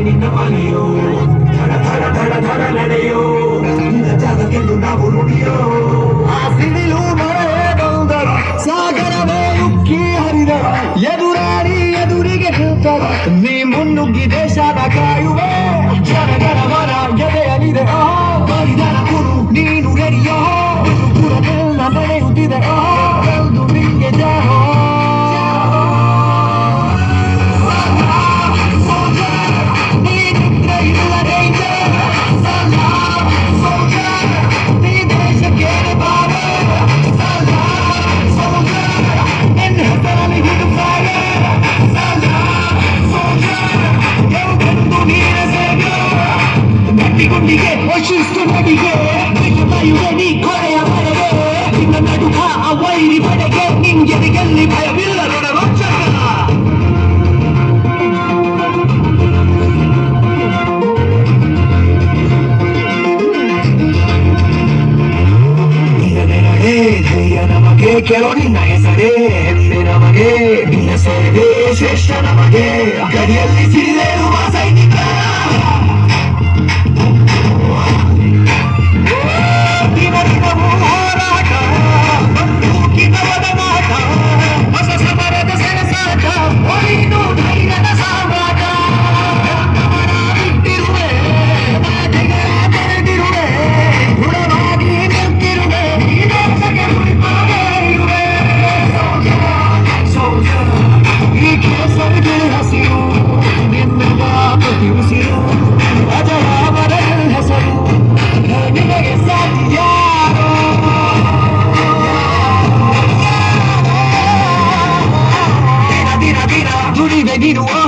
ನಿನ್ನ ಮನೆಯೋ ಧಡ ಧಡ ಧಡ ಧಡ ನಡೆಯೋ ನಿನ್ನ ಜಾಗಕ್ಕೆಂದು ನಾವು ನುಡಿಯೋ ಆ ಸಿಡಿಲು ಮಳೆ ಬಂದರು ಸಾಗರವೇ ಉಕ್ಕಿ ಹರಿದರು ಎದುರಾಡಿ ಎದುರಿಗೆ ನಿಂತರು ನೀ ಮುನ್ನುಗ್ಗಿ ದೇಶದ ಕಾಯುವೆ ಜನಗಣ ಮನ ಎದೆಯಲಿದೆ ಬರಿದರ ಕುರು ನೀನು ರೆಡಿಯೋ ಪುರನೆಲ್ಲ ನಡೆಯುತ್ತಿದೆ ಎಂದು ನಿಂಗೆ ಜಾಹೋ ಗುಂಡಿಗೆ ವಶಿಷ್ಠ ನಡಿಗೆ ವಾಯುವೆ ನೀ ಕೊರೆಯ ಮರೆಗೆ ನಿನ್ನ ನಡುಕ ಆ ವೈರಿ ಪಡೆಗೆ ನಿಂಗೆಲ್ಲಿ ಭಯವಿಲ್ಲ ರಣರೋಚಕ ಧೈರ್ಯ ನಮಗೆ ಕೆಲೋ ನಿನ್ನ ಹೆಸರೇ ಹೆಮ್ಮೆ ನಮಗೆ ನಿನ್ನ ಸೇವೆ ಶ್ರೇಷ್ಠ ನಮಗೆ ಗಡಿಯಲ್ಲಿ ಸಿಡಿದೇರುವ ಸೈನಿಕ Need